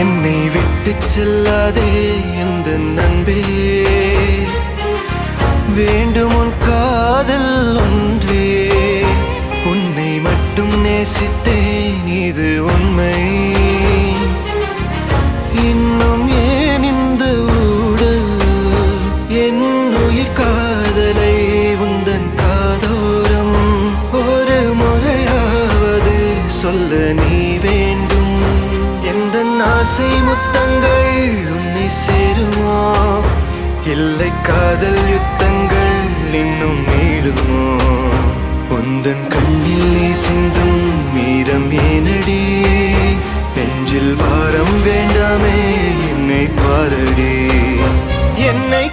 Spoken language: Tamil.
என்னை விட்டு செல்லாதே எந்த நண்பே, வேண்டும் உன் காதல் ஒன்றே. உன்னை மட்டும் நேசித்தேன் இது உண்மை. இன்னும் ஏன் இந்த ஊடல் என் உயிர் காதலை உந்தன் காதோரம் ஒரு முறையாவது சொல்ல நீ வேண்டும். எந்த ஆசை முத்தங்கள் உன்னை சேருமோ, இல்லை காதல் யுத்தங்கள் இன்னும் நீளுமோ. உந்தன் கண்ணில் நீ சிந்தும் மீரம் ஏனடி, நெஞ்சில் பாரம் வேண்டாமே என்னை பாரடி. என்னை